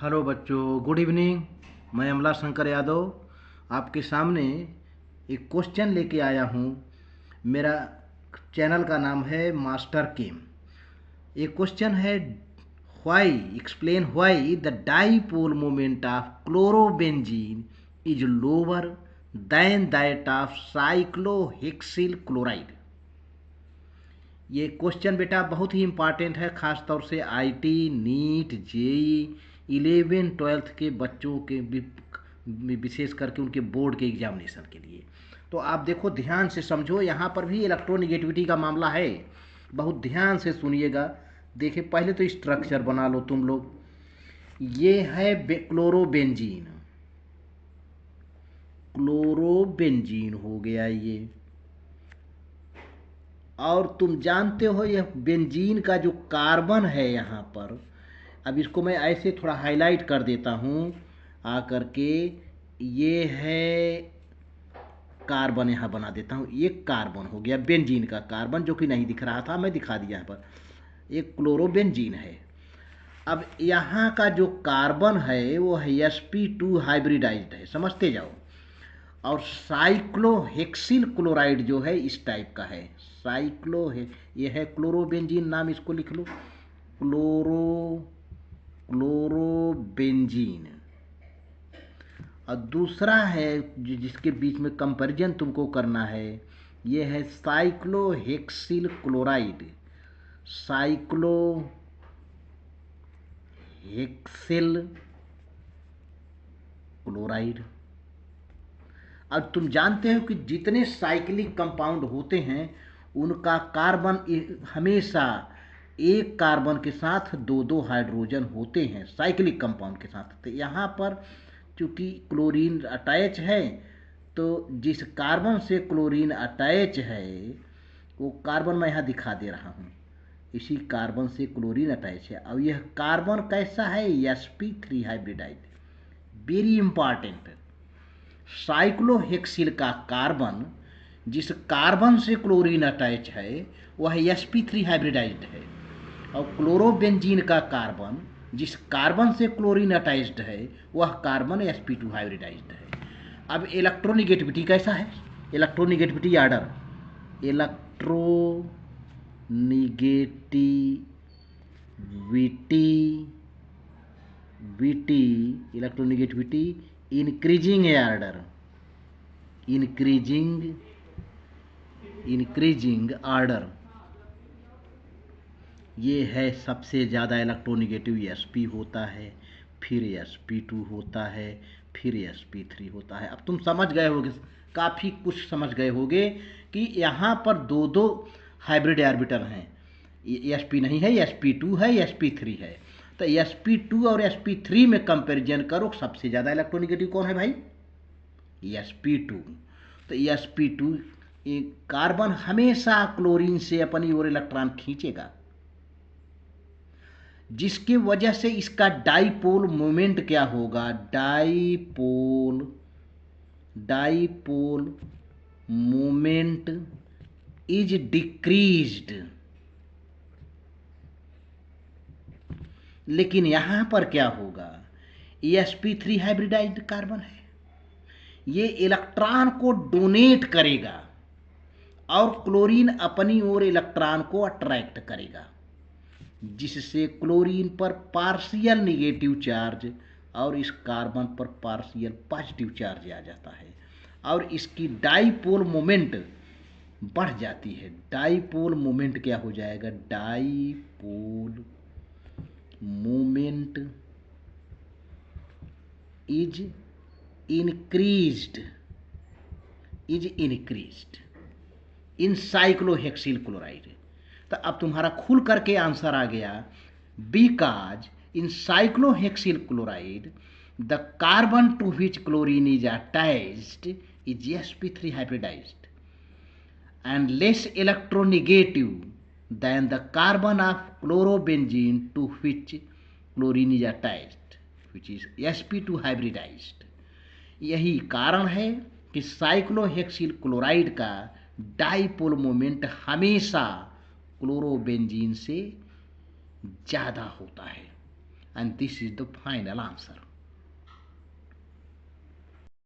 Hello बच्चों, good evening. मैं अमला शंकर यादव आपके सामने एक क्वेश्चन लेके आया हूँ। मेरा चैनल का नाम है मास्टर केम। ये क्वेश्चन है, why explain why the dipole moment of chlorobenzene is lower than that of cyclohexyl chloride. ये क्वेश्चन बेटा बहुत ही इम्पॉर्टेंट है, ख़ास तौर से आईटी, नीट, जेई 11-12 के बच्चों के विशेष करके उनके बोर्ड के एग्जामिनेशन के लिए। तो आप देखो, ध्यान से समझो, यहाँ पर भी इलेक्ट्रोनिगेटिविटी का मामला है। बहुत ध्यान से सुनिएगा। देखिए, पहले तो स्ट्रक्चर बना लो तुम लोग। ये है क्लोरोबेंजीन। क्लोरोबेंजीन हो गया ये। और तुम जानते हो यह बेंजीन का जो कार्बन है यहाँ पर, अब इसको मैं ऐसे थोड़ा हाईलाइट कर देता हूँ आकर के। ये है कार्बन, यहाँ बना देता हूँ। ये कार्बन हो गया, बेंजीन का कार्बन, जो कि नहीं दिख रहा था, मैं दिखा दिया यहाँ पर। एक क्लोरोबेंजीन है। अब यहाँ का जो कार्बन है वो है sp2 हाइब्रिडाइज्ड है, समझते जाओ। और साइक्लोहेक्सिल क्लोराइड जो है इस टाइप का है। ये है क्लोरोबेंजीन, नाम इसको लिख लो, क्लोरोबेंजीन। और दूसरा है जिसके बीच में कंपैरिजन तुमको करना है, ये है साइक्लोहेक्सिल क्लोराइड। Cyclohexyl chloride. अब तुम जानते हो कि जितने साइक्लिक कंपाउंड होते हैं उनका कार्बन हमेशा एक कार्बन के साथ दो दो हाइड्रोजन होते हैं, साइक्लिक कंपाउंड के साथ। तो यहाँ पर चूंकि क्लोरीन अटैच है, तो जिस कार्बन से क्लोरीन अटैच है वो कार्बन मैं यहाँ दिखा दे रहा हूँ। इसी कार्बन से क्लोरीन अटैच है। और यह कार्बन कैसा है? sp3 hybridized. Very important. Cyclohexyl का कार्बन, जिस कार्बन से क्लोरीन अटैच है, वह sp3 हाइब्रिडाइज्ड है। और क्लोरोबेंजीन का कार्बन, जिस कार्बन से क्लोरीन अटैच्ड है, वह कार्बन sp2 हाइब्रिडाइज्ड है। अब इलेक्ट्रोनिगेटिविटी कैसा है? Electronegativity order, electronegativity increasing order, increasing order. ये है सबसे ज़्यादा इलेक्ट्रोनिगेटिव sp होता है, फिर sp2 होता है, फिर sp3 होता है। अब तुम समझ गए होगे, काफ़ी कुछ समझ गए होगे कि यहाँ पर दो दो हाइब्रिड ऑर्बिटल हैं। sp नहीं है, sp2 है, sp3 है। तो sp2 और sp3 में कंपैरिजन करो, सबसे ज़्यादा इलेक्ट्रोनिगेटिव कौन है भाई? sp2। तो sp2 कार्बन हमेशा क्लोरीन से अपनी ओर इलेक्ट्रॉन खींचेगा, जिसकी वजह से इसका डाईपोल मोमेंट क्या होगा? Dipole moment is decreased. लेकिन यहां पर क्या होगा? sp3 हाइब्रिडाइज्ड कार्बन है, ये इलेक्ट्रॉन को डोनेट करेगा और क्लोरीन अपनी ओर इलेक्ट्रॉन को अट्रैक्ट करेगा, जिससे क्लोरीन पर पार्शियल निगेटिव चार्ज और इस कार्बन पर पार्शियल पॉजिटिव चार्ज आ जाता है, और इसकी डाईपोल मोमेंट बढ़ जाती है। डाईपोल मोमेंट क्या हो जाएगा? Dipole moment is increased in cyclohexyl chloride. तो अब तुम्हारा खुल करके आंसर आ गया, because in cyclohexyl chloride the carbon to which chlorine is attached is sp3 hybridised and less electronegative than the carbon of chlorobenzene to which chlorine is attached, which is sp2 hybridized। यही कारण है कि cyclohexyl chloride का dipole moment हमेशा chlorobenzene से ज़्यादा होता है। and this is the final answer.